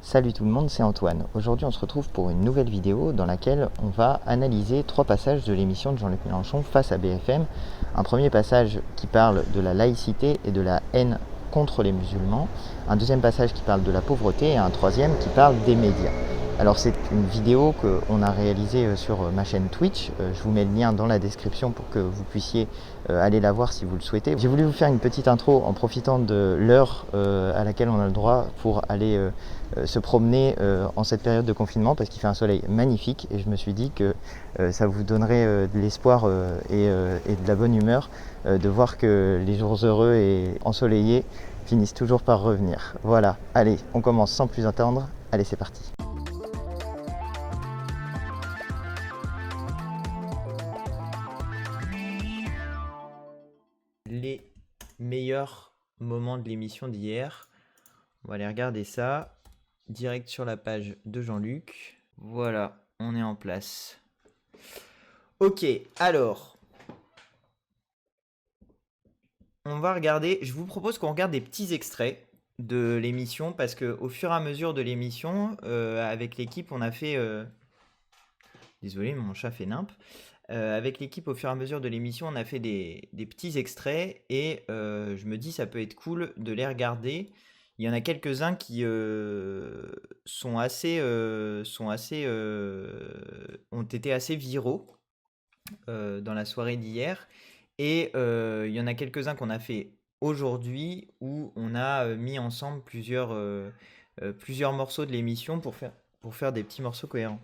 Salut tout le monde, c'est Antoine. Aujourd'hui on se retrouve pour une nouvelle vidéo dans laquelle on va analyser 3 passages de l'émission de Jean-Luc Mélenchon Face à BFM. Un premier passage qui parle de la laïcité et de la haine contre les musulmans, un deuxième passage qui parle de la pauvreté et un troisième qui parle des médias. Alors c'est une vidéo qu'on a réalisée sur ma chaîne Twitch, je vous mets le lien dans la description pour que vous puissiez aller la voir si vous le souhaitez. J'ai voulu vous faire une petite intro en profitant de l'heure à laquelle on a le droit pour aller se promener en cette période de confinement parce qu'il fait un soleil magnifique et je me suis dit que ça vous donnerait de l'espoir et de la bonne humeur de voir que les jours heureux et ensoleillés finissent toujours par revenir. Voilà, allez, on commence sans plus attendre, allez c'est parti. Les meilleurs moments de l'émission d'hier, on va aller regarder ça, direct sur la page de Jean-Luc. Voilà, on est en place. Ok, alors, on va regarder, je vous propose qu'on regarde des petits extraits de l'émission parce qu'au fur et à mesure de l'émission, avec l'équipe, on a fait... Désolé, mon chat fait nimp. Avec l'équipe, au fur et à mesure de l'émission, on a fait des petits extraits et je me dis ça peut être cool de les regarder. Il y en a quelques-uns qui ont été assez viraux dans la soirée d'hier. Et il y en a quelques-uns qu'on a fait aujourd'hui où on a mis ensemble plusieurs morceaux de l'émission pour faire des petits morceaux cohérents.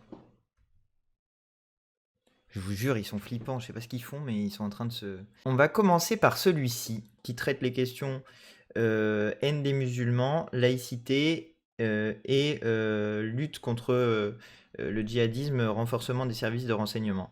Je vous jure, ils sont flippants, je sais pas ce qu'ils font, mais ils sont en train de se... On va commencer par celui-ci, qui traite les questions haine des musulmans, laïcité et lutte contre le djihadisme, renforcement des services de renseignement.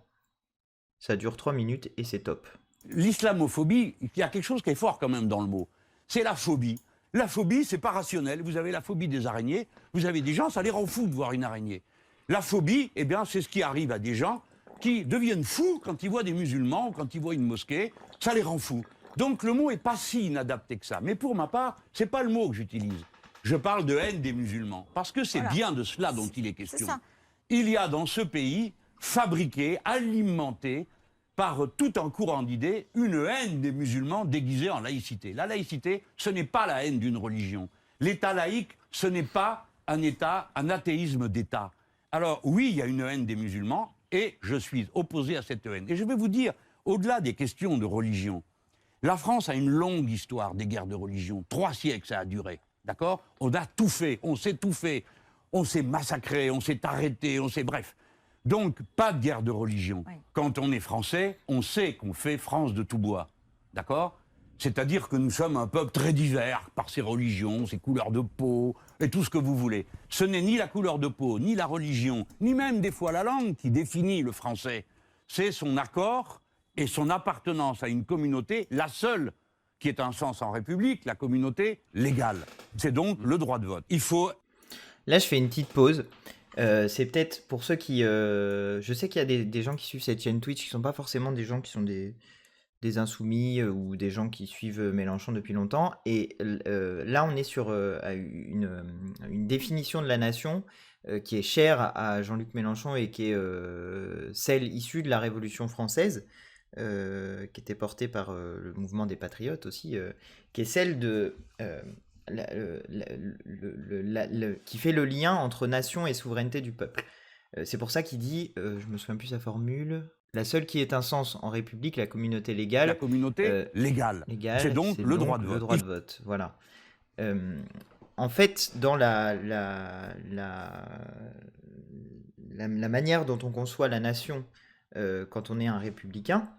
Ça dure 3 minutes et c'est top. L'islamophobie, il y a quelque chose qui est fort quand même dans le mot. C'est la phobie. La phobie, c'est pas rationnel. Vous avez la phobie des araignées, vous avez des gens, ça les rend fous de voir une araignée. La phobie, eh bien, c'est ce qui arrive à des gens qui deviennent fous quand ils voient des musulmans ou quand ils voient une mosquée, ça les rend fous. Donc le mot est pas si inadapté que ça. Mais pour ma part, c'est pas le mot que j'utilise. Je parle de haine des musulmans, parce que c'est bien de cela dont il est question. Il y a dans ce pays, fabriqué, alimenté, par tout un courant d'idées, une haine des musulmans déguisée en laïcité. La laïcité, ce n'est pas la haine d'une religion. L'État laïque, ce n'est pas un État, un athéisme d'État. Alors oui, il y a une haine des musulmans, et je suis opposé à cette haine. Et je vais vous dire, au-delà des questions de religion, la France a une longue histoire des guerres de religion. 3 siècles ça a duré, d'accord? On a tout fait, on s'est tout fait. On s'est massacré, on s'est arrêté, bref. Donc, pas de guerre de religion. Oui. Quand on est français, on sait qu'on fait France de tout bois. D'accord? C'est-à-dire que nous sommes un peuple très divers par ses religions, ses couleurs de peau et tout ce que vous voulez. Ce n'est ni la couleur de peau, ni la religion, ni même des fois la langue qui définit le français. C'est son accord et son appartenance à une communauté, la seule qui ait un sens en République, la communauté légale. C'est donc le droit de vote. Il faut... Là, je fais une petite pause. C'est peut-être pour ceux qui... je sais qu'il y a des gens qui suivent cette chaîne Twitch qui sont pas forcément des gens qui sont des insoumis ou des gens qui suivent Mélenchon depuis longtemps. Et là, on est sur une définition de la nation qui est chère à Jean-Luc Mélenchon et qui est celle issue de la Révolution française, qui était portée par le mouvement des Patriotes aussi, qui est celle de... qui fait le lien entre nation et souveraineté du peuple. C'est pour ça qu'il dit, je me souviens plus sa formule, la seule qui ait un sens en République, la communauté légale. La communauté légale. C'est donc le droit de vote. Le droit de vote, voilà. En fait, dans la manière dont on conçoit la nation quand on est un républicain,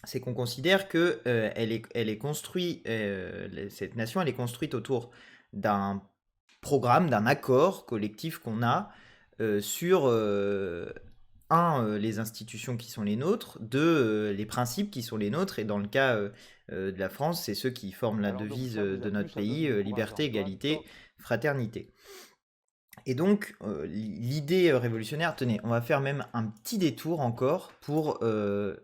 c'est qu'on considère que elle est construite, cette nation, elle est construite autour d'un programme, d'un accord collectif qu'on a sur les institutions qui sont les nôtres, les principes qui sont les nôtres, et dans le cas de la France, c'est ceux qui forment la devise de notre pays, liberté, égalité, fraternité. Et donc, l'idée révolutionnaire, tenez, on va faire même un petit détour encore pour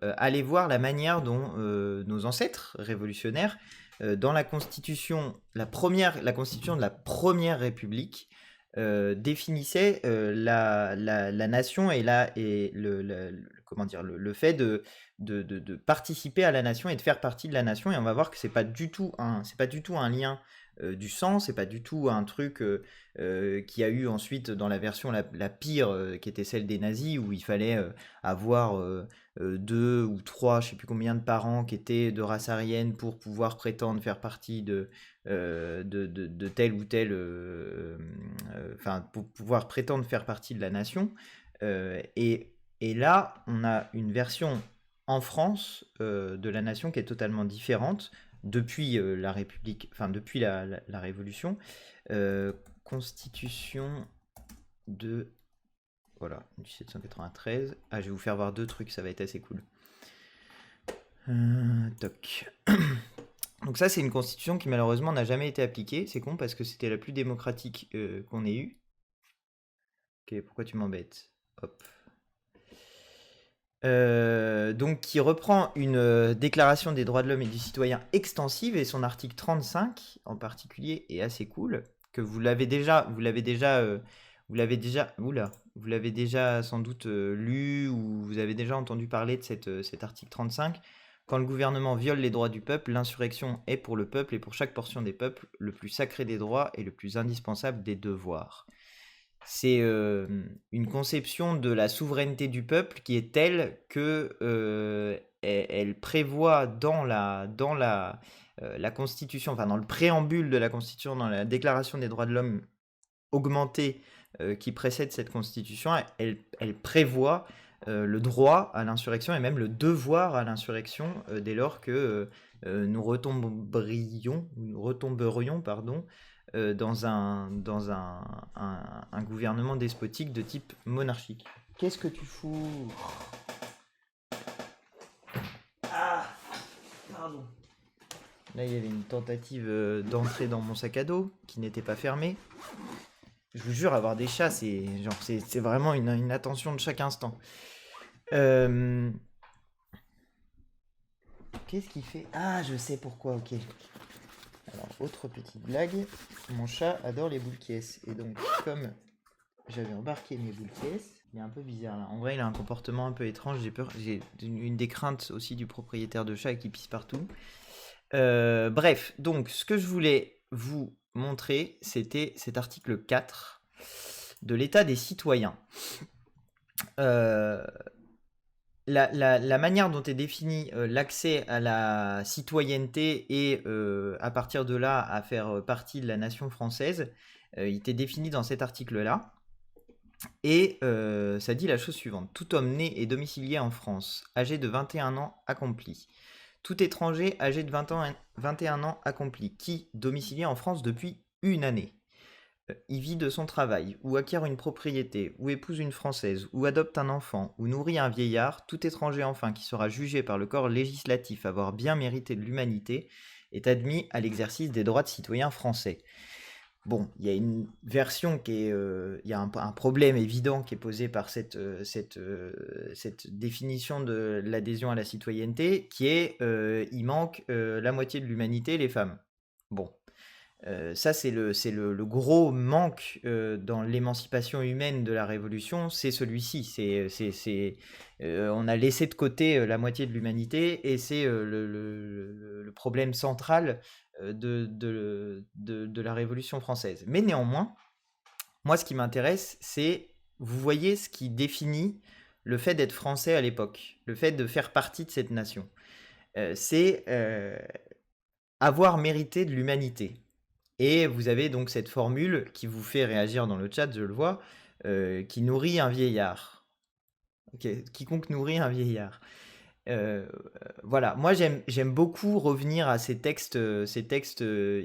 aller voir la manière dont nos ancêtres révolutionnaires, dans la constitution, la constitution de la Première République, définissait la nation comment dire, le fait de participer à la nation et de faire partie de la nation. Et on va voir que c'est pas du tout un lien du sang, c'est pas du tout un truc qui a eu ensuite dans la version la pire, qui était celle des nazis, où il fallait avoir 2 ou 3, je sais plus combien de parents qui étaient de race aryenne pour pouvoir prétendre faire partie de telle ou telle, enfin pour pouvoir prétendre faire partie de la nation. Et là, on a une version en France de la nation qui est totalement différente depuis la République, enfin depuis la Révolution. Constitution de, voilà, 1793. Ah, je vais vous faire voir 2 trucs, ça va être assez cool. Toc. Donc ça, c'est une constitution qui malheureusement n'a jamais été appliquée. C'est con parce que c'était la plus démocratique qu'on ait eue. Ok, pourquoi tu m'embêtes? Hop. Donc qui reprend une déclaration des droits de l'homme et du citoyen extensive, et son article 35 en particulier est assez cool, que vous l'avez déjà sans doute lu, ou vous avez déjà entendu parler de cet article 35. Quand le gouvernement viole les droits du peuple, l'insurrection est pour le peuple et pour chaque portion des peuples le plus sacré des droits et le plus indispensable des devoirs. C'est une conception de la souveraineté du peuple qui est telle que elle prévoit dans la Constitution, enfin dans le préambule de la Constitution, dans la Déclaration des droits de l'homme augmentée qui précède cette Constitution, elle prévoit le droit à l'insurrection et même le devoir à l'insurrection dès lors que nous retomberions, dans un gouvernement despotique de type monarchique. Qu'est-ce que tu fous? Ah, pardon. Là, il y avait une tentative d'entrer dans mon sac à dos qui n'était pas fermée. Je vous jure, avoir des chats, c'est vraiment une attention de chaque instant. Qu'est-ce qu'il fait? Ah, je sais pourquoi, ok. Alors, autre petite blague, mon chat adore les boules caisses. Et donc, comme j'avais embarqué mes boules caisses, il est un peu bizarre là. En vrai, il a un comportement un peu étrange, j'ai peur. J'ai une des craintes aussi du propriétaire de chat qui pisse partout. Bref, donc, ce que je voulais vous montrer, c'était cet article 4 de l'état des citoyens. La manière dont est défini l'accès à la citoyenneté et à partir de là à faire partie de la nation française, il était défini dans cet article-là. Et ça dit la chose suivante. Tout homme né et domicilié en France, âgé de 21 ans accompli. Tout étranger âgé de 21 ans accompli, qui, domicilié en France depuis une année, y vit de son travail, ou acquiert une propriété, ou épouse une Française, ou adopte un enfant, ou nourrit un vieillard, tout étranger enfin qui sera jugé par le corps législatif avoir bien mérité de l'humanité, est admis à l'exercice des droits de citoyen français. Bon, il y a une version qui est... il y a un problème évident qui est posé par cette définition de l'adhésion à la citoyenneté, qui est il manque la moitié de l'humanité, les femmes. Bon. Ça, c'est le gros manque dans l'émancipation humaine de la Révolution, c'est celui-ci. On a laissé de côté la moitié de l'humanité, et c'est le problème central de la Révolution française. Mais néanmoins, moi, ce qui m'intéresse, c'est, vous voyez ce qui définit le fait d'être français à l'époque, le fait de faire partie de cette nation. C'est avoir mérité de l'humanité. Et vous avez donc cette formule qui vous fait réagir dans le chat, je le vois, qui nourrit un vieillard. Okay. Quiconque nourrit un vieillard. Voilà, moi j'aime beaucoup revenir à ces textes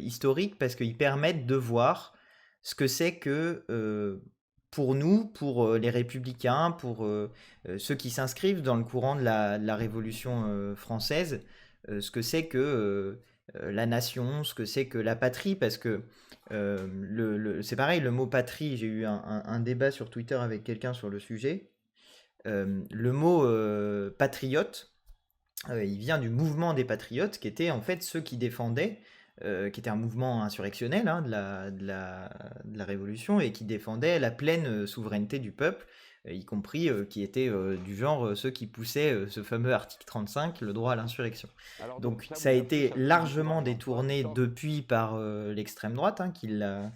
historiques, parce qu'ils permettent de voir ce que c'est que pour nous, pour les républicains, pour ceux qui s'inscrivent dans le courant de la Révolution française, ce que c'est que la nation, ce que c'est que la patrie, parce que c'est pareil, le mot patrie, j'ai eu un débat sur Twitter avec quelqu'un sur le sujet. Le mot patriote, il vient du mouvement des patriotes, qui étaient en fait ceux qui défendaient qui était un mouvement insurrectionnel hein, de la Révolution et qui défendait la pleine souveraineté du peuple, y compris qui était du genre ceux qui poussaient ce fameux article 35, le droit à l'insurrection. Donc ça a été largement détourné depuis par l'extrême droite, hein, qui a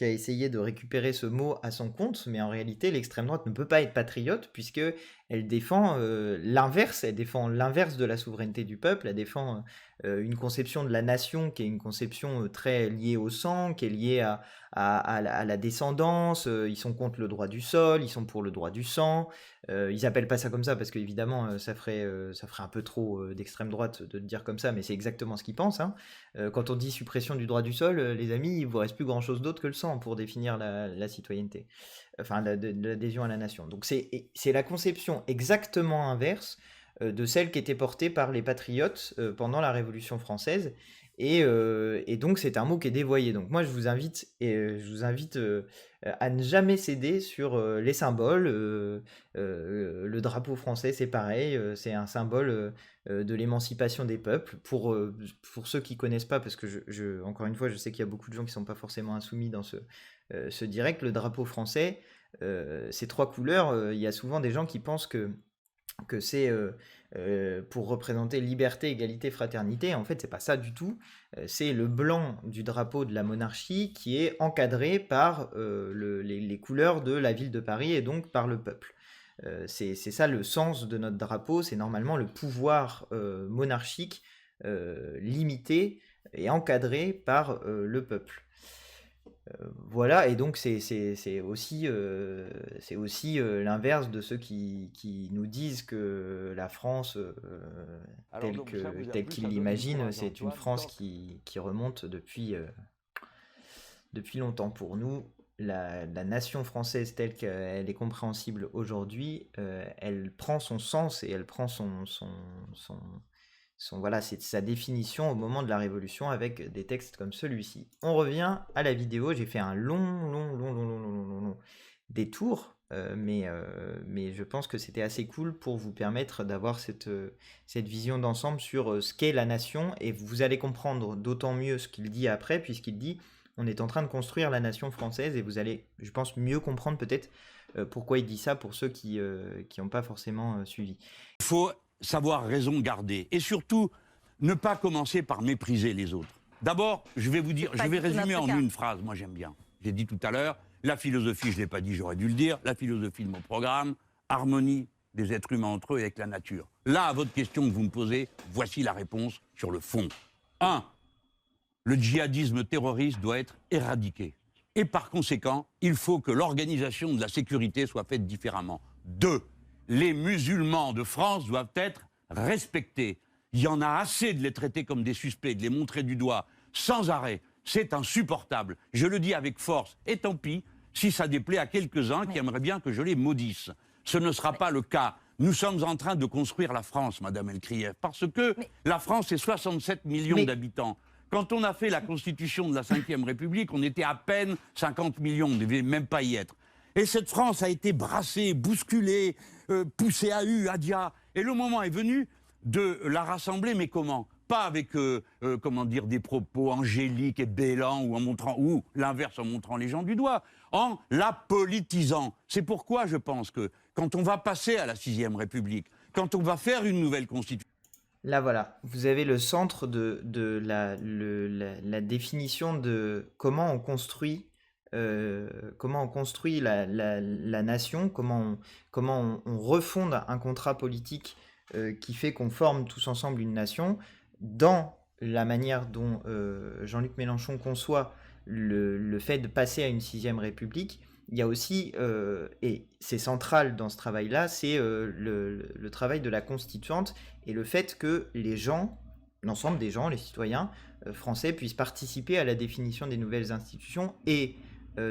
essayé de récupérer ce mot à son compte, mais en réalité l'extrême droite ne peut pas être patriote puisque elle défend l'inverse, elle défend l'inverse de la souveraineté du peuple, elle défend une conception de la nation qui est une conception très liée au sang, qui est liée à la descendance, ils sont contre le droit du sol, ils sont pour le droit du sang, ils appellent pas ça comme ça parce qu'évidemment ça ferait un peu trop d'extrême droite de le dire comme ça, mais c'est exactement ce qu'ils pensent. Hein. Quand on dit suppression du droit du sol, les amis, il vous reste plus grand chose d'autre que le sang pour définir la citoyenneté, enfin l'adhésion à la nation. Donc c'est la conception exactement inverse de celle qui était portée par les patriotes pendant la Révolution française. Et donc c'est un mot qui est dévoyé. Donc moi je vous invite à ne jamais céder sur les symboles. Le drapeau français c'est pareil, c'est un symbole de l'émancipation des peuples. Pour ceux qui connaissent pas, parce que encore une fois je sais qu'il y a beaucoup de gens qui sont pas forcément insoumis dans ce direct, le drapeau français, ces trois couleurs, il y a souvent des gens qui pensent que c'est pour représenter liberté, égalité, fraternité. En fait, c'est pas ça du tout. C'est le blanc du drapeau de la monarchie qui est encadré par les couleurs de la ville de Paris et donc par le peuple. C'est ça le sens de notre drapeau, c'est normalement le pouvoir monarchique limité et encadré par le peuple. Voilà, et donc c'est aussi l'inverse de ceux qui nous disent que la France, telle qu'ils l'imaginent, c'est une France qui remonte depuis longtemps. Pour nous, la nation française telle qu'elle est compréhensible aujourd'hui, elle prend son sens et elle prend voilà, c'est sa définition au moment de la Révolution avec des textes comme celui-ci. On revient à la vidéo, j'ai fait un long détour, mais je pense que c'était assez cool pour vous permettre d'avoir cette vision d'ensemble sur ce qu'est la nation, et vous allez comprendre d'autant mieux ce qu'il dit après, puisqu'il dit on est en train de construire la nation française, et vous allez, je pense, mieux comprendre peut-être pourquoi il dit ça pour ceux qui n'ont pas forcément suivi. Il faut savoir raison garder et surtout ne pas commencer par mépriser les autres. D'abord, je vais vous dire, je vais résumer en une phrase, moi j'aime bien. J'ai dit tout à l'heure, la philosophie, je ne l'ai pas dit, j'aurais dû le dire, la philosophie de mon programme, harmonie des êtres humains entre eux et avec la nature. Là, à votre question que vous me posez, voici la réponse sur le fond. 1. Le djihadisme terroriste doit être éradiqué. Et par conséquent, il faut que l'organisation de la sécurité soit faite différemment. 2. Les musulmans de France doivent être respectés. Il y en a assez de les traiter comme des suspects, de les montrer du doigt sans arrêt. C'est insupportable. Je le dis avec force. Et tant pis si ça déplaît à quelques-uns qui aimeraient bien que je les maudisse. Ce ne sera pas le cas. Nous sommes en train de construire la France, Madame Elkrief, parce que la France, c'est 67 millions d'habitants. Quand on a fait la constitution de la Ve République, on était à peine 50 millions, on ne devait même pas y être. Et cette France a été brassée, bousculée, poussée à dia. Et le moment est venu de la rassembler, mais comment? Pas avec comment dire, des propos angéliques et bêlants, ou l'inverse, en montrant les gens du doigt, en la politisant. C'est pourquoi je pense que quand on va passer à la Sixième République, quand on va faire une nouvelle constitution... Là voilà, vous avez le centre de la définition de comment on construit la nation, comment on refonde un contrat politique qui fait qu'on forme tous ensemble une nation, dans la manière dont Jean-Luc Mélenchon conçoit le fait de passer à une sixième république. Il y a aussi, et c'est central dans ce travail-là, c'est le travail de la constituante et le fait que les gens, l'ensemble des gens, les citoyens français puissent participer à la définition des nouvelles institutions et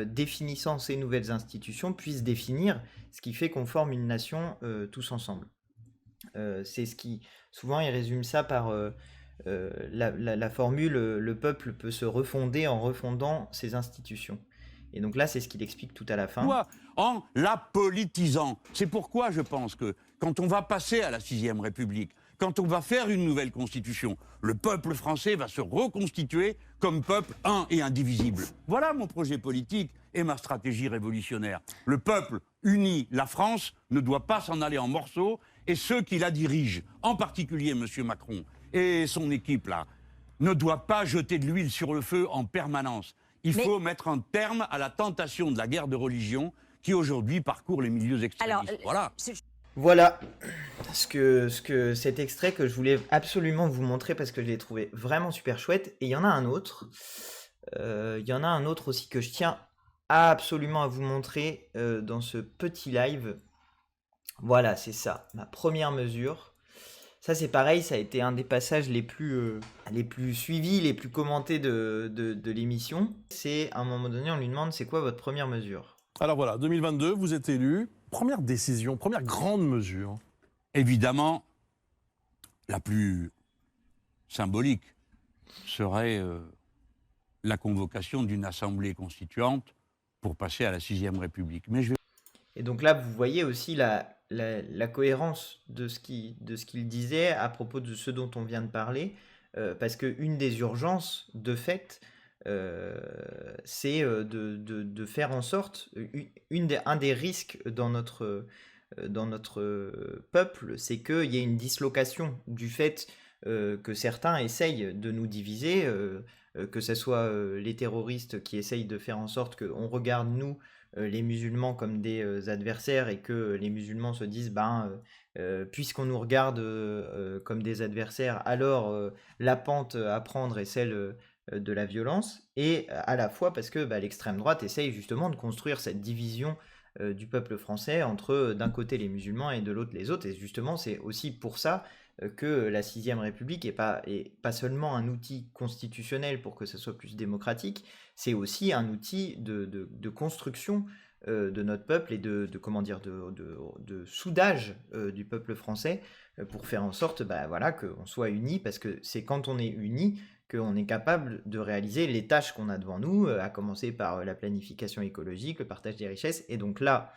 définissant ces nouvelles institutions puissent définir ce qui fait qu'on forme une nation tous ensemble. C'est ce qui, souvent, il résume ça par la formule le peuple peut se refonder en refondant ses institutions. Et donc là, c'est ce qu'il explique tout à la fin. En la politisant. C'est pourquoi je pense que quand on va passer à la Sixième République, quand on va faire une nouvelle constitution. Le peuple français va se reconstituer comme peuple un et indivisible. Voilà mon projet politique et ma stratégie révolutionnaire. Le peuple uni, la France, ne doit pas s'en aller en morceaux, et ceux qui la dirigent, en particulier M. Macron et son équipe là, ne doivent pas jeter de l'huile sur le feu en permanence. Il faut mettre un terme à la tentation de la guerre de religion qui aujourd'hui parcourt les milieux extrémistes. Voilà. Voilà cet extrait que je voulais absolument vous montrer parce que je l'ai trouvé vraiment super chouette. Et il y en a un autre. Il y en a un autre aussi que je tiens absolument à vous montrer dans ce petit live. Voilà, c'est ça, ma première mesure. Ça, c'est pareil, ça a été un des passages les plus suivis, les plus commentés de l'émission. C'est, à un moment donné, on lui demande, c'est quoi votre première mesure? Alors voilà, 2022, vous êtes élu. Première décision, première grande mesure. Évidemment, la plus symbolique serait la convocation d'une assemblée constituante pour passer à la 6e République. Mais je vais... Et donc là, vous voyez aussi la cohérence de ce qu'il disait à propos de ce dont on vient de parler, parce qu'une des urgences, de fait, c'est de faire en sorte, un des risques dans notre peuple, c'est qu'il y ait une dislocation du fait que certains essayent de nous diviser, que ce soit les terroristes qui essayent de faire en sorte qu'on regarde, nous, les musulmans comme des adversaires, et que les musulmans se disent puisqu'on nous regarde comme des adversaires, alors la pente à prendre est celle de la violence, et à la fois parce que l'extrême droite essaye justement de construire cette division du peuple français entre d'un côté les musulmans et de l'autre les autres. Et justement, c'est aussi pour ça que la 6e République est pas seulement un outil constitutionnel pour que ce soit plus démocratique, c'est aussi un outil de construction de notre peuple et de soudage du peuple français, pour faire en sorte qu'on soit unis, parce que c'est quand on est unis qu'on est capable de réaliser les tâches qu'on a devant nous, à commencer par la planification écologique, le partage des richesses. Et donc là,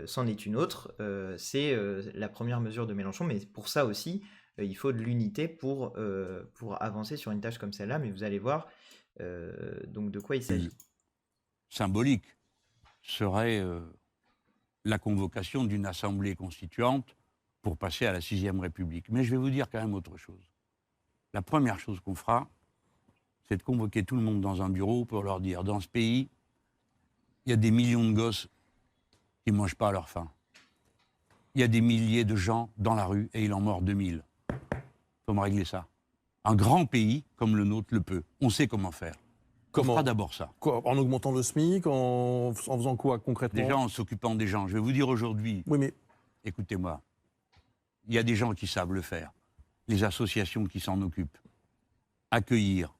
c'en est une autre, c'est la première mesure de Mélenchon, mais pour ça aussi, il faut de l'unité pour avancer sur une tâche comme celle-là, mais vous allez voir donc de quoi il s'agit. Symbolique serait la convocation d'une assemblée constituante pour passer à la 6e République. Mais je vais vous dire quand même autre chose. La première chose qu'on fera, c'est de convoquer tout le monde dans un bureau pour leur dire, dans ce pays, il y a des millions de gosses qui ne mangent pas à leur faim. Il y a des milliers de gens dans la rue et il en mord 2000. Il faut me régler ça. Un grand pays comme le nôtre le peut. On sait comment faire. On fera d'abord ça. Quoi, en augmentant le SMIC, en faisant quoi concrètement? Déjà en s'occupant des gens. Je vais vous dire aujourd'hui, oui, mais... écoutez-moi, il y a des gens qui savent le faire. Les associations qui s'en occupent. Accueillir,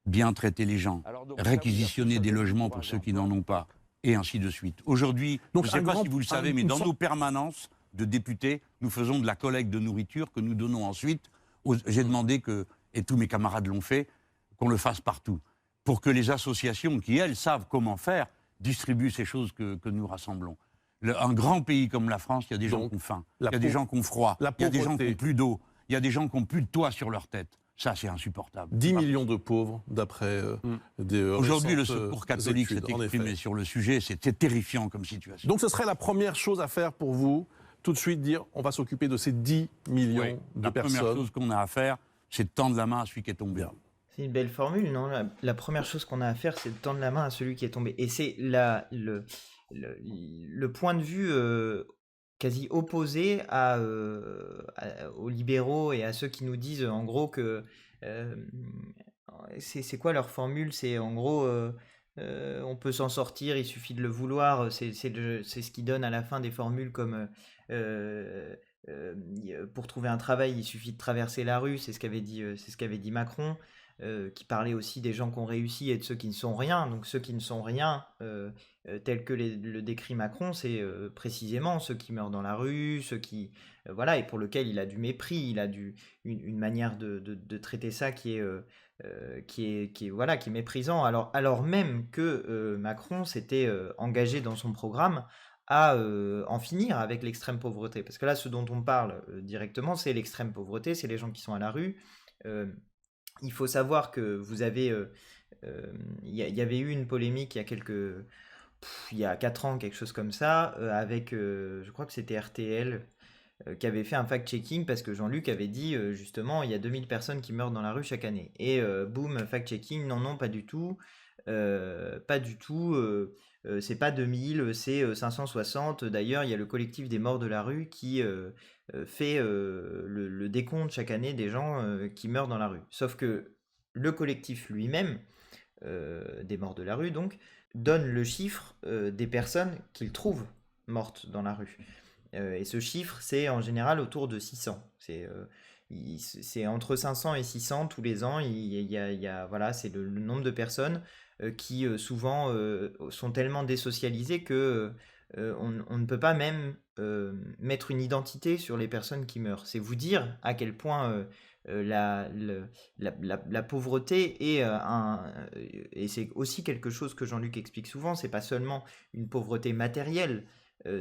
bien traiter les gens, réquisitionner des logements pour ceux qui n'en ont pas, et ainsi de suite. Aujourd'hui, je ne sais pas si vous le savez, mais dans nos permanences de députés, nous faisons de la collecte de nourriture que nous donnons ensuite. J'ai demandé et tous mes camarades l'ont fait, qu'on le fasse partout, pour que les associations qui, elles, savent comment faire, distribuent ces choses que nous rassemblons. Un grand pays comme la France, il y a des gens qui ont faim, il y a des gens qui ont froid, il y a des gens qui n'ont plus d'eau, il y a des gens qui n'ont plus de toit sur leur tête. Ça, c'est insupportable. 10 millions de pauvres, d'après des Aujourd'hui, le Secours catholique s'est exprimé sur le sujet. C'était terrifiant comme situation. Donc, ce serait la première chose à faire pour vous, tout de suite dire, on va s'occuper de ces 10 millions de personnes. La première chose qu'on a à faire, c'est de tendre la main à celui qui est tombé. C'est une belle formule, non? La première chose qu'on a à faire, c'est de tendre la main à celui qui est tombé. Et c'est le point de vue quasi opposé aux libéraux et à ceux qui nous disent en gros que c'est quoi leur formule? C'est en gros on peut s'en sortir, il suffit de le vouloir. C'est ce qui donne à la fin des formules comme pour trouver un travail, il suffit de traverser la rue. C'est ce qu'avait dit Macron, qui parlait aussi des gens qui ont réussi et de ceux qui ne sont rien. Donc ceux qui ne sont rien, tel que le décrit Macron, c'est précisément ceux qui meurent dans la rue, ceux qui et pour lequel il a du mépris, il a une manière de traiter ça qui est méprisant. Alors même que Macron s'était engagé dans son programme à en finir avec l'extrême pauvreté. Parce que là, ce dont on parle directement, c'est l'extrême pauvreté, c'est les gens qui sont à la rue. Euh, il faut savoir que vous avez... y avait eu une polémique il y a 4 ans, quelque chose comme ça, avec, je crois que c'était RTL, qui avait fait un fact-checking parce que Jean-Luc avait dit justement il y a 2000 personnes qui meurent dans la rue chaque année. Et boum, fact-checking, non, non, pas du tout. Pas du tout. C'est pas 2000, c'est 560. D'ailleurs, il y a le collectif des morts de la rue qui fait le décompte chaque année des gens qui meurent dans la rue. Sauf que le collectif lui-même, des morts de la rue donc, donne le chiffre des personnes qu'il trouve mortes dans la rue. Et ce chiffre, c'est en général autour de 600. C'est entre 500 et 600 tous les ans. Voilà, c'est le nombre de personnes qui souvent sont tellement désocialisées que on ne peut pas même mettre une identité sur les personnes qui meurent. C'est vous dire à quel point la pauvreté est et c'est aussi quelque chose que Jean-Luc explique souvent, c'est pas seulement une pauvreté matérielle,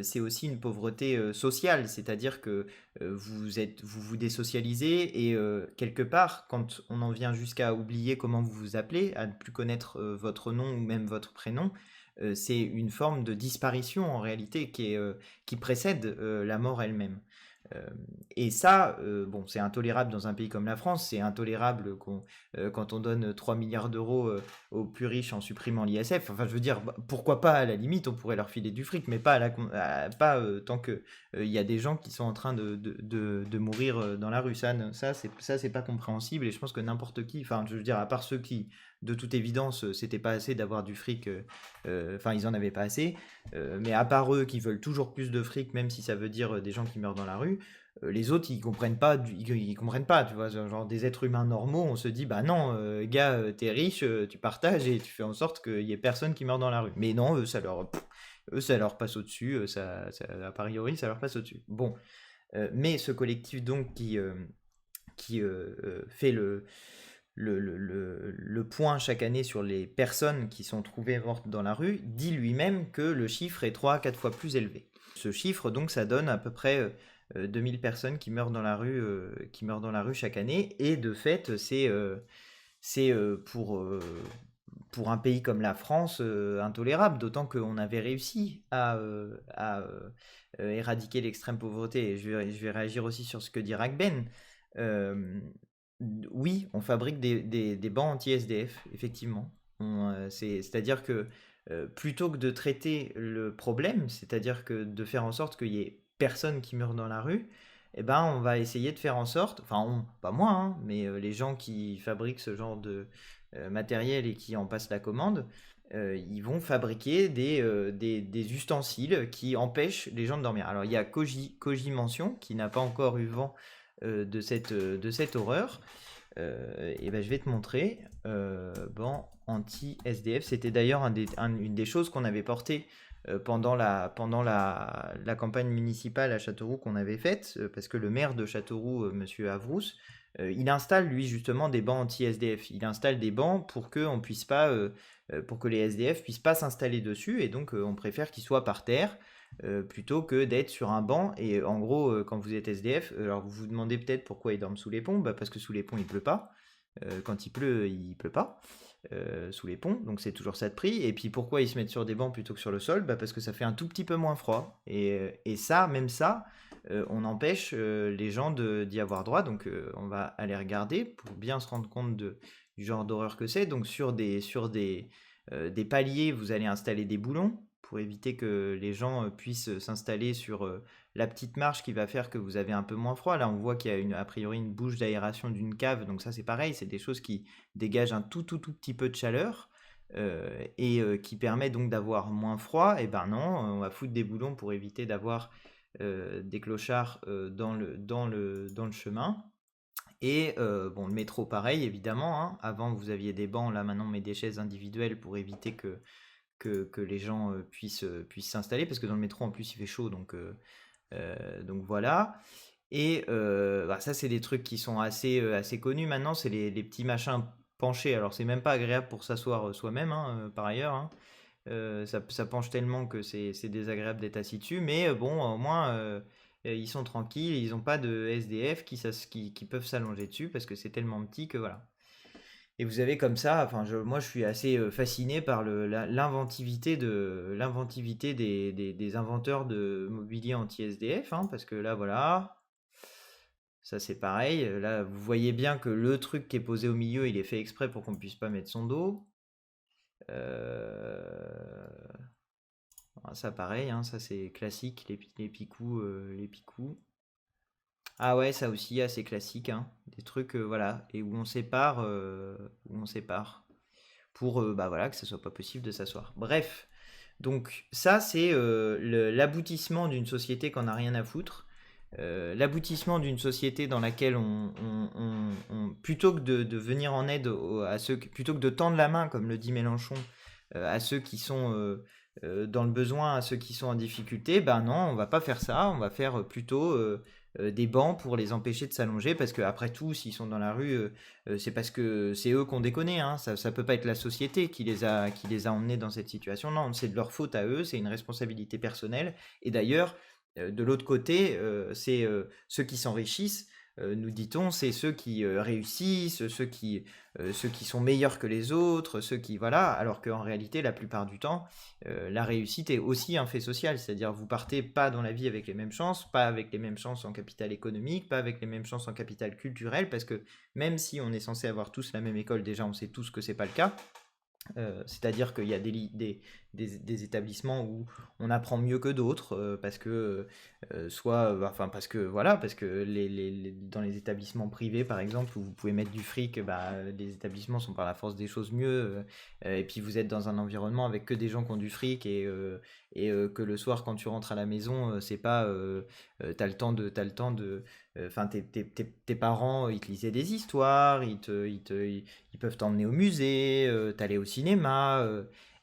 c'est aussi une pauvreté sociale, c'est-à-dire que vous vous désocialisez et quelque part, quand on en vient jusqu'à oublier comment vous vous appelez, à ne plus connaître votre nom ou même votre prénom, c'est une forme de disparition en réalité qui précède la mort elle-même. Euh, et ça, bon, c'est intolérable dans un pays comme la France, c'est intolérable quand on donne 3 milliards d'euros aux plus riches en supprimant l'ISF. Enfin, je veux dire, pourquoi pas, à la limite, on pourrait leur filer du fric, mais pas, pas tant que il y a des gens qui sont en train de mourir dans la rue. Ça, c'est pas compréhensible, et je pense que n'importe qui, enfin, je veux dire, à part ceux qui, de toute évidence, c'était pas assez d'avoir du fric, enfin, ils en avaient pas assez, mais à part eux qui veulent toujours plus de fric, même si ça veut dire des gens qui meurent dans la rue, les autres ils comprennent pas, ils comprennent pas, tu vois, genre des êtres humains normaux, on se dit bah non, gars, t'es riche, tu partages et tu fais en sorte qu'il y ait personne qui meurt dans la rue. Mais non, eux, ça leur passe au-dessus, a priori ça leur passe au-dessus. Bon, mais ce collectif donc qui fait le point chaque année sur les personnes qui sont trouvées mortes dans la rue, dit lui-même que le chiffre est 3 à 4 fois plus élevé. Ce chiffre, donc, ça donne à peu près 2000 personnes qui meurent dans la rue chaque année. Et de fait, c'est pour un pays comme la France intolérable, d'autant qu'on avait réussi à éradiquer l'extrême pauvreté. Et je vais réagir aussi sur ce que dit Ragben. Euh, oui, on fabrique des bancs anti-SDF, effectivement. C'est-à-dire que plutôt que de traiter le problème, c'est-à-dire que de faire en sorte qu'il y ait personne qui meurt dans la rue, eh ben, on va essayer de faire en sorte, enfin, pas moi, hein, mais les gens qui fabriquent ce genre de matériel et qui en passent la commande, ils vont fabriquer des ustensiles qui empêchent les gens de dormir. Alors, il y a Koji Mention, qui n'a pas encore eu vent de cette horreur. Et ben, je vais te montrer. Ban anti-SDF. C'était d'ailleurs une des choses qu'on avait portées pendant la campagne municipale à Châteauroux qu'on avait faite, parce que le maire de Châteauroux, Monsieur Avrous, il installe lui justement des bancs anti-SDF. Il installe des bancs pour que on puisse pas, pour que les SDF puissent pas s'installer dessus, et donc on préfère qu'ils soient par terre plutôt que d'être sur un banc. Et en gros, quand vous êtes SDF, alors vous vous demandez peut-être pourquoi ils dorment sous les ponts. Bah, parce que sous les ponts il pleut pas. Quand il pleut pas sous les ponts, donc c'est toujours ça de prix. Et puis pourquoi ils se mettent sur des bancs plutôt que sur le sol? Bah, parce que ça fait un tout petit peu moins froid. Et ça, même ça, on empêche les gens d'y avoir droit. Donc on va aller regarder pour bien se rendre compte du genre d'horreur que c'est. Donc sur des paliers, vous allez installer des boulons pour éviter que les gens puissent s'installer sur la petite marche qui va faire que vous avez un peu moins froid. Là, on voit qu'il y a a priori une bouche d'aération d'une cave, donc ça c'est pareil, c'est des choses qui dégagent un tout petit peu de chaleur et qui permet donc d'avoir moins froid. Et ben non, on va foutre des boulons pour éviter d'avoir des clochards dans le chemin. Et bon, le métro pareil évidemment, hein. Avant vous aviez des bancs, là maintenant on met des chaises individuelles pour éviter que les gens puissent s'installer, parce que dans le métro en plus il fait chaud, donc voilà. Et bah, ça c'est des trucs qui sont assez connus maintenant, c'est les petits machins penchés. Alors c'est même pas agréable pour s'asseoir soi-même, hein, par ailleurs, hein. Ça penche tellement que c'est désagréable d'être assis dessus, mais bon, au moins, ils sont tranquilles, ils n'ont pas de SDF qui peuvent s'allonger dessus parce que c'est tellement petit que voilà. Et vous avez comme ça, enfin, moi je suis assez fasciné par l'inventivité des inventeurs de mobilier anti-SDF, hein, parce que là, voilà, ça c'est pareil. Là, vous voyez bien que le truc qui est posé au milieu, il est fait exprès pour qu'on ne puisse pas mettre son dos. Ça pareil, hein, ça c'est classique, les picous, les picous. Ah ouais, ça aussi, assez classique, hein. Des trucs, voilà, et où on sépare, pour bah voilà, que ce soit pas possible de s'asseoir. Bref, donc ça c'est l'aboutissement d'une société qu'on n'a rien à foutre. L'aboutissement d'une société dans laquelle plutôt que de venir en aide à ceux, plutôt que de tendre la main, comme le dit Mélenchon, à ceux qui sont dans le besoin, à ceux qui sont en difficulté, ben non, on va pas faire ça, on va faire plutôt des bancs pour les empêcher de s'allonger, parce que après tout, s'ils sont dans la rue, c'est parce que c'est eux qu'on déconne, hein. Ça peut pas être la société qui les a emmenés dans cette situation, non, c'est de leur faute à eux, c'est une responsabilité personnelle, et d'ailleurs, de l'autre côté, c'est ceux qui s'enrichissent, nous dit-on, c'est ceux qui réussissent, ceux qui sont meilleurs que les autres, ceux qui voilà, alors qu'en réalité, la plupart du temps, la réussite est aussi un fait social, c'est-à-dire vous partez pas dans la vie avec les mêmes chances, pas avec les mêmes chances en capital économique, pas avec les mêmes chances en capital culturel, parce que même si on est censé avoir tous la même école, déjà on sait tous que c'est pas le cas. C'est-à-dire qu'il y a des établissements où on apprend mieux que d'autres parce que parce que dans les établissements privés par exemple où vous pouvez mettre du fric, les établissements sont par la force des choses mieux et puis vous êtes dans un environnement avec que des gens qui ont du fric et que le soir quand tu rentres à la maison c'est pas t'as le temps de enfin tes parents ils te lisaient des histoires, ils peuvent t'emmener au musée, t'aller au cinéma,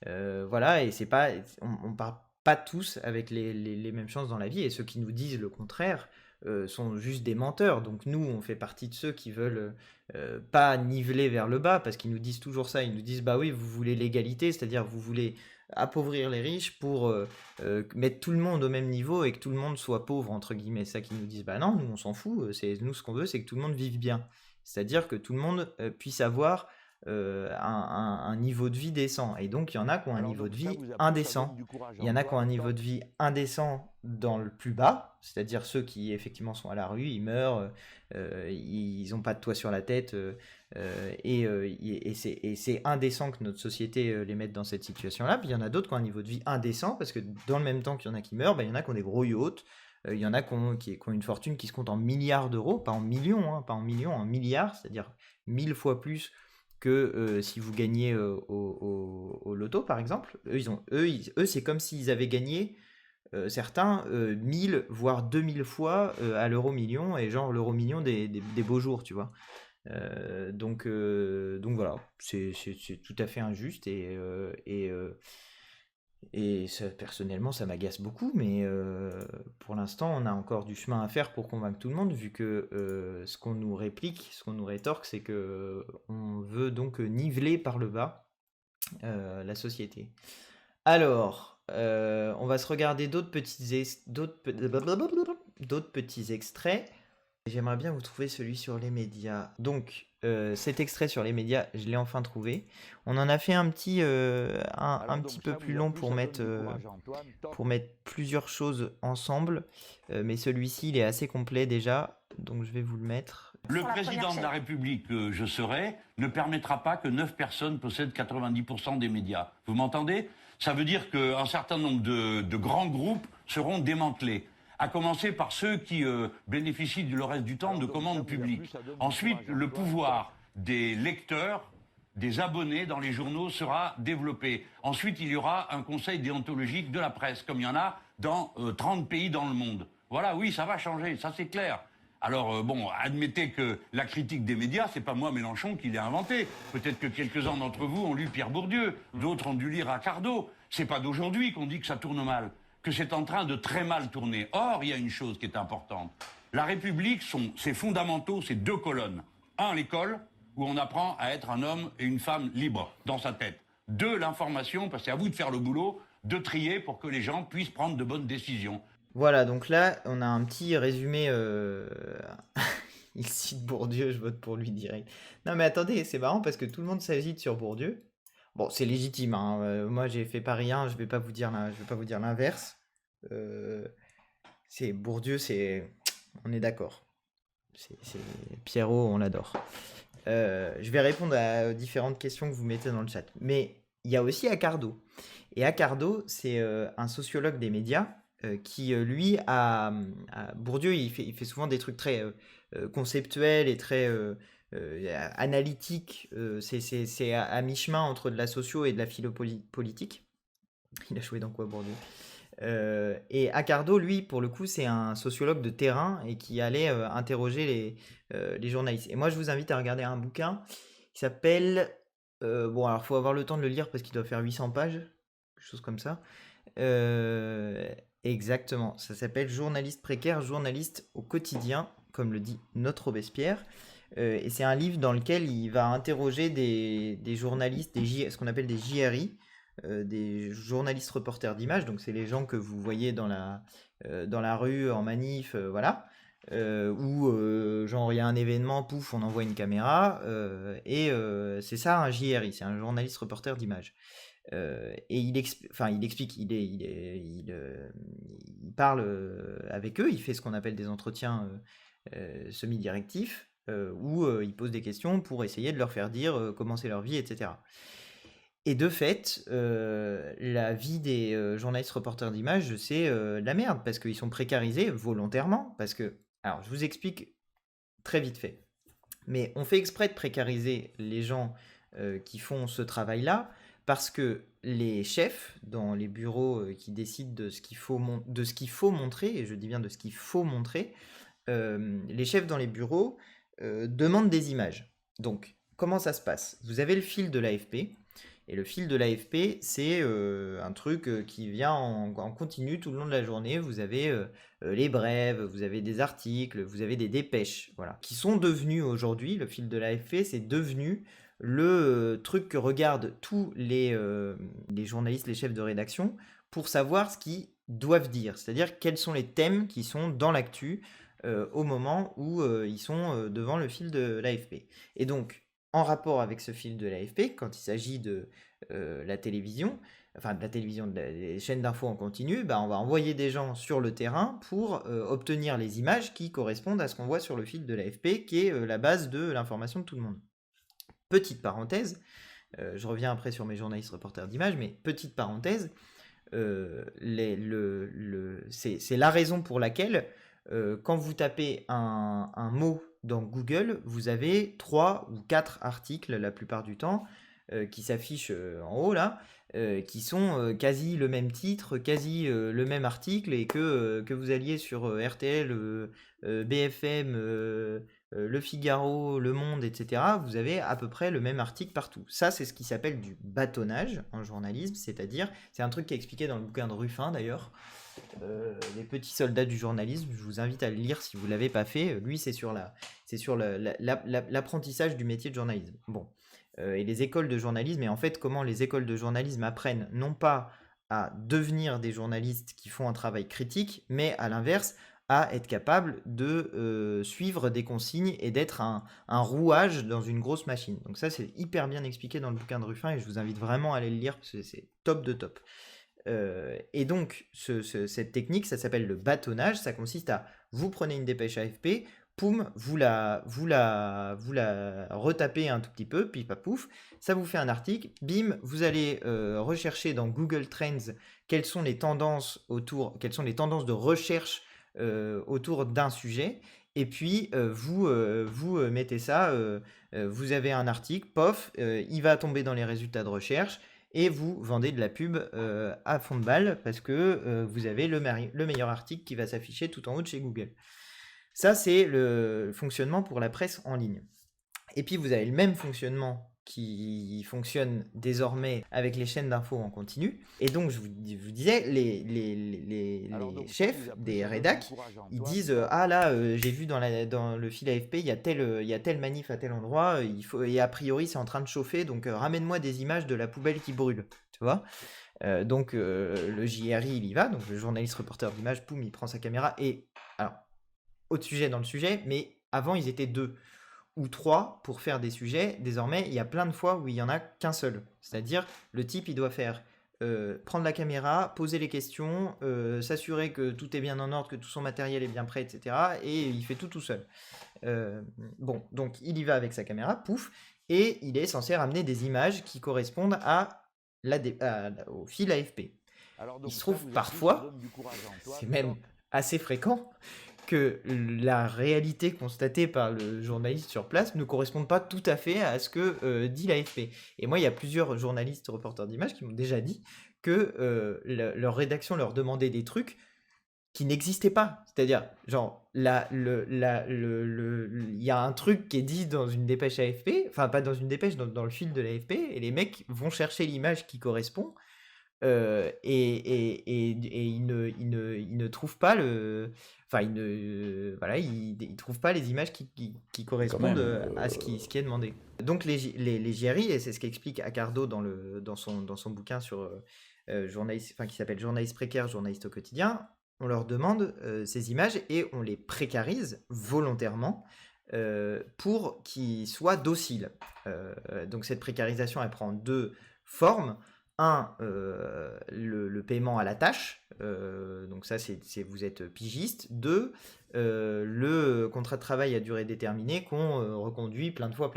voilà, et c'est pas, on part pas tous avec les mêmes chances dans la vie, et ceux qui nous disent le contraire sont juste des menteurs. Donc nous, on fait partie de ceux qui veulent pas niveler vers le bas, parce qu'ils nous disent toujours ça, ils nous disent bah oui, vous voulez l'égalité, c'est-à-dire vous voulez appauvrir les riches pour mettre tout le monde au même niveau et que tout le monde soit pauvre, entre guillemets. C'est ça qu'ils nous disent, bah non, nous on s'en fout, nous ce qu'on veut c'est que tout le monde vive bien. C'est-à-dire que tout le monde puisse avoir un niveau de vie décent. Et donc, il y en a qui ont un niveau de vie indécent. Il y en a qui ont un niveau de vie indécent dans le plus bas, c'est-à-dire ceux qui effectivement sont à la rue, ils meurent, ils n'ont pas de toit sur la tête, et c'est indécent que notre société les mette dans cette situation-là. Puis il y en a d'autres qui ont un niveau de vie indécent, parce que dans le même temps qu'il y en a qui meurent, il y en a qui ont des gros yachts. Il y en a qui ont une fortune qui se compte en milliards d'euros, pas en millions, hein, pas en millions, en milliards, c'est-à-dire 1000 fois plus que si vous gagnez au loto, par exemple. Eux, c'est comme s'ils avaient gagné, certains, 1000, voire 2000 fois à l'euro-million, et genre l'euro-million des beaux jours, tu vois. Donc voilà, c'est tout à fait injuste, et ça, personnellement, ça m'agace beaucoup, mais pour l'instant, on a encore du chemin à faire pour convaincre tout le monde, vu que ce qu'on nous réplique, ce qu'on nous rétorque, c'est que on veut donc niveler par le bas la société. Alors, on va se regarder d'autres petits extraits. J'aimerais bien vous trouver celui sur les médias. Donc, cet extrait sur les médias, je l'ai enfin trouvé. On en a fait un petit peu plus long pour mettre plusieurs choses ensemble. Mais celui-ci, il est assez complet déjà. Donc, je vais vous le mettre. Le président de la République que je serai ne permettra pas que 9 personnes possèdent 90% des médias. Vous m'entendez? Ça veut dire qu'un certain nombre de grands groupes seront démantelés. À commencer par ceux qui bénéficient le reste du temps de commandes publiques. Ensuite, le pouvoir des lecteurs, des abonnés dans les journaux sera développé. Ensuite, il y aura un conseil déontologique de la presse, comme il y en a dans 30 pays dans le monde. Voilà, oui, ça va changer, ça c'est clair. Alors, admettez que la critique des médias, c'est pas moi, Mélenchon, qui l'ai inventé. Peut-être que quelques-uns d'entre vous ont lu Pierre Bourdieu, d'autres ont dû lire Accardo. C'est pas d'aujourd'hui qu'on dit que ça tourne mal, que c'est en train de très mal tourner. Or, il y a une chose qui est importante. La République, ses fondamentaux, c'est 2 colonnes. 1, l'école, où on apprend à être un homme et une femme libres dans sa tête. de l'information, parce que c'est à vous de faire le boulot, de trier pour que les gens puissent prendre de bonnes décisions. Voilà, donc là, on a un petit résumé. Il cite Bourdieu, je vote pour lui direct. Non, mais attendez, c'est marrant parce que tout le monde s'agite sur Bourdieu. Bon, c'est légitime, hein. Moi, j'ai fait Paris 1, je vais pas vous dire l'inverse. C'est Bourdieu, on est d'accord. C'est Pierrot, on l'adore. Je vais répondre aux différentes questions que vous mettez dans le chat. Mais il y a aussi Accardo. Et Accardo, c'est un sociologue des médias qui, lui, Bourdieu, il fait souvent des trucs très conceptuels et très analytiques. C'est à mi-chemin entre de la socio et de la philo-politique. Il a joué dans quoi, Bourdieu? Et Accardo, lui, pour le coup, c'est un sociologue de terrain et qui allait interroger les journalistes. Et moi, je vous invite à regarder un bouquin qui s'appelle... bon, alors, il faut avoir le temps de le lire parce qu'il doit faire 800 pages, quelque chose comme ça. Exactement, ça s'appelle Journaliste précaire, journaliste au quotidien, comme le dit notre Robespierre. Et c'est un livre dans lequel il va interroger des journalistes, ce qu'on appelle des JRI, des journalistes reporters d'images, donc c'est les gens que vous voyez dans la rue, en manif, voilà, où genre il y a un événement, pouf, on envoie une caméra, et c'est ça un JRI, c'est un journaliste reporter d'images. Et il explique, il parle avec eux, il fait ce qu'on appelle des entretiens semi-directifs, où il pose des questions pour essayer de leur faire dire comment c'est leur vie, etc. Et de fait, la vie des journalistes reporters d'images, c'est de la merde, parce qu'ils sont précarisés volontairement, parce que, alors je vous explique très vite fait, mais on fait exprès de précariser les gens qui font ce travail-là, parce que les chefs dans les bureaux qui décident de ce qu'il faut montrer, et je dis bien de ce qu'il faut montrer, les chefs dans les bureaux demandent des images. Donc, comment ça se passe? Vous avez le fil de l'AFP, et le fil de l'AFP, c'est un truc qui vient en continu tout le long de la journée. Vous avez les brèves, vous avez des articles, vous avez des dépêches, voilà, qui sont devenus aujourd'hui, le fil de l'AFP, c'est devenu le truc que regardent tous les journalistes, les chefs de rédaction, pour savoir ce qu'ils doivent dire. C'est-à-dire quels sont les thèmes qui sont dans l'actu au moment où ils sont devant le fil de l'AFP. Et donc, en rapport avec ce fil de l'AFP, quand il s'agit de la télévision, des chaînes d'infos en continu, on va envoyer des gens sur le terrain pour obtenir les images qui correspondent à ce qu'on voit sur le fil de l'AFP, qui est la base de l'information de tout le monde. Petite parenthèse, je reviens après sur mes journalistes reporters d'images, mais petite parenthèse, c'est la raison pour laquelle quand vous tapez un mot dans Google, vous avez 3 ou 4 articles la plupart du temps qui s'affichent en haut là, qui sont quasi le même titre, quasi le même article, et que vous alliez sur RTL, BFM, Le Figaro, Le Monde, etc., vous avez à peu près le même article partout. Ça, c'est ce qui s'appelle du bâtonnage en journalisme, c'est-à-dire, c'est un truc qui est expliqué dans le bouquin de Ruffin d'ailleurs, Les petits soldats du journalisme, je vous invite à le lire si vous ne l'avez pas fait. Lui, c'est sur l'apprentissage du métier de journalisme. Bon. Et les écoles de journalisme, et en fait, comment les écoles de journalisme apprennent non pas à devenir des journalistes qui font un travail critique, mais à l'inverse, à être capable de suivre des consignes et d'être un rouage dans une grosse machine. Donc ça, c'est hyper bien expliqué dans le bouquin de Ruffin, et je vous invite vraiment à aller le lire, parce que c'est top de top. Et donc, cette technique, ça s'appelle le bâtonnage. Ça consiste à, vous prenez une dépêche AFP, poum, vous la retapez un tout petit peu, puis pouf, ça vous fait un article, bim, vous allez rechercher dans Google Trends quelles sont les tendances de recherche autour d'un sujet, et puis vous mettez ça, vous avez un article, pof, il va tomber dans les résultats de recherche, et vous vendez de la pub à fond de balle, parce que vous avez le meilleur article qui va s'afficher tout en haut de chez Google. Ça, c'est le fonctionnement pour la presse en ligne. Et puis, vous avez le même fonctionnement qui fonctionne désormais avec les chaînes d'infos en continu. Et donc, je vous disais, les chefs des rédacs, ils disent ah là, j'ai vu dans le fil AFP, il y a telle manif à tel endroit, et a priori, c'est en train de chauffer, donc ramène-moi des images de la poubelle qui brûle. Tu vois. Donc, le JRI, il y va, donc le journaliste reporter d'image, poum, il prend sa caméra. Et alors, autre sujet dans le sujet, mais avant, ils étaient 2 ou 3 pour faire des sujets. Désormais, il y a plein de fois où il n'y en a qu'un seul. C'est-à-dire, le type, il doit faire prendre la caméra, poser les questions, s'assurer que tout est bien en ordre, que tout son matériel est bien prêt, etc. Et il fait tout seul. Bon, donc il y va avec sa caméra, pouf, et il est censé ramener des images qui correspondent au fil AFP. Il se trouve parfois, c'est même assez fréquent, que la réalité constatée par le journaliste sur place ne correspond pas tout à fait à ce que dit l'AFP. Et moi, il y a plusieurs journalistes reporters d'images qui m'ont déjà dit que leur rédaction leur demandait des trucs qui n'existaient pas. C'est-à-dire, genre, il y a un truc qui est dit dans une dépêche AFP, enfin pas dans une dépêche, dans le fil de l'AFP, et les mecs vont chercher l'image qui correspond, et ils ne trouvent pas ils trouvent pas les images qui correspondent à ce qui est demandé. Donc les JRI, et c'est ce qu'explique Accardo dans son bouquin sur journaliste, qui s'appelle Journaliste précaire, journaliste au quotidien, on leur demande ces images et on les précarise volontairement pour qu'ils soient dociles. Donc cette précarisation, elle prend 2 formes. Le paiement à la tâche, donc ça c'est vous êtes pigiste. 2, le contrat de travail à durée déterminée qu'on reconduit plein de fois,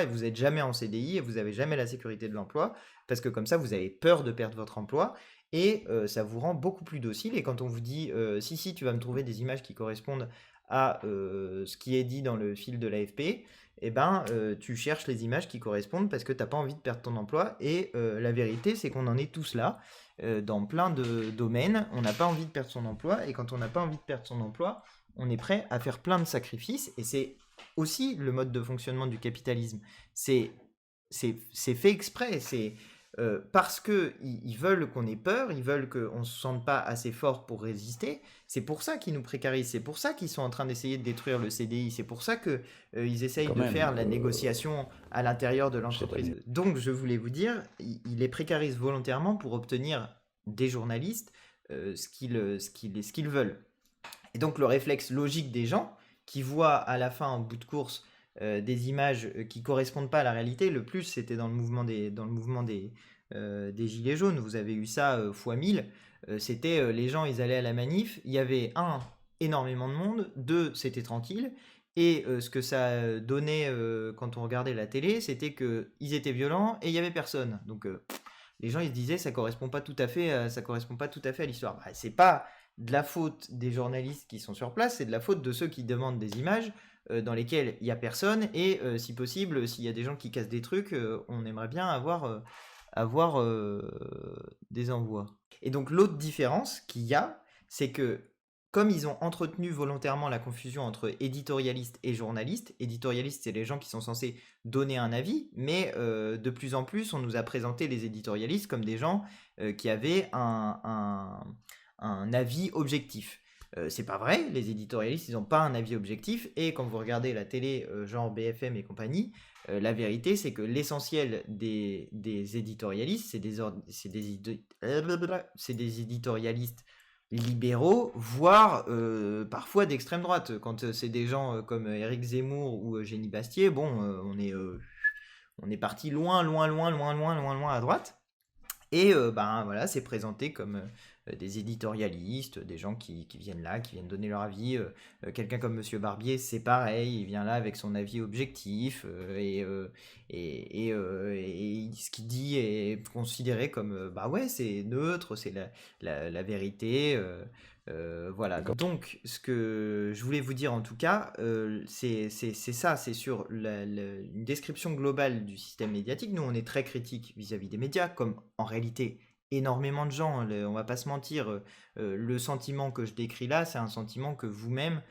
et vous n'êtes jamais en CDI et vous n'avez jamais la sécurité de l'emploi, parce que comme ça vous avez peur de perdre votre emploi, et ça vous rend beaucoup plus docile. Et quand on vous dit si tu vas me trouver des images qui correspondent à ce qui est dit dans le fil de l'AFP, eh ben, tu cherches les images qui correspondent parce que tu n'as pas envie de perdre ton emploi. Et la vérité, c'est qu'on en est tous là. Dans plein de domaines, on n'a pas envie de perdre son emploi. Et quand on n'a pas envie de perdre son emploi, on est prêt à faire plein de sacrifices. Et c'est aussi le mode de fonctionnement du capitalisme. C'est fait exprès. C'est parce qu'ils veulent qu'on ait peur, ils veulent qu'on ne se sente pas assez fort pour résister. C'est pour ça qu'ils nous précarisent, c'est pour ça qu'ils sont en train d'essayer de détruire le CDI, c'est pour ça qu'ils essayent de faire la négociation à l'intérieur de l'entreprise. Donc je voulais vous dire, ils les précarisent volontairement pour obtenir des journalistes ce qu'ils veulent. Et donc le réflexe logique des gens qui voient à la fin, en bout de course, des images qui correspondent pas à la réalité. Le plus, c'était dans le mouvement des Gilets jaunes. Vous avez eu ça fois 1000. C'était les gens, ils allaient à la manif. Il y avait énormément de monde. 2, c'était tranquille. Et ce que ça donnait quand on regardait la télé, c'était qu'ils étaient violents et il y avait personne. Donc les gens, ils se disaient, ça correspond pas tout à fait à l'histoire. Bah, c'est pas de la faute des journalistes qui sont sur place, c'est de la faute de ceux qui demandent des images dans lesquelles il n'y a personne, et si possible, s'il y a des gens qui cassent des trucs, on aimerait bien avoir des envois. Et donc l'autre différence qu'il y a, c'est que comme ils ont entretenu volontairement la confusion entre éditorialiste et journaliste, éditorialiste, c'est les gens qui sont censés donner un avis, mais de plus en plus, on nous a présenté les éditorialistes comme des gens qui avaient un avis objectif. C'est pas vrai, les éditorialistes, ils n'ont pas un avis objectif, et quand vous regardez la télé, genre BFM et compagnie, la vérité, c'est que l'essentiel des éditorialistes, c'est des éditorialistes libéraux, voire parfois d'extrême droite. Quand c'est des gens comme Éric Zemmour ou Génie Bastier, bon, on est parti loin à droite. Et voilà, c'est présenté comme des éditorialistes, des gens qui viennent là, qui viennent donner leur avis. Quelqu'un comme Monsieur Barbier, c'est pareil, il vient là avec son avis objectif, et ce qu'il dit est considéré comme c'est neutre, c'est la vérité. Voilà. Donc, ce que je voulais vous dire en tout cas, c'est ça, c'est sur une description globale du système médiatique. Nous, on est très critique vis-à-vis des médias, comme en réalité énormément de gens. On va pas se mentir, le sentiment que je décris là, c'est un sentiment que vous-même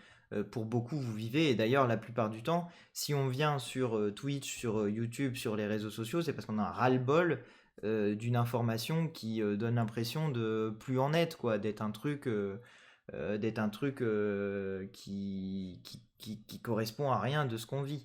pour beaucoup vous vivez. Et d'ailleurs, la plupart du temps, si on vient sur Twitch, sur YouTube, sur les réseaux sociaux, c'est parce qu'on a un ras-le-bol d'une information qui donne l'impression de plus en être, quoi, d'être un truc qui correspond à rien de ce qu'on vit.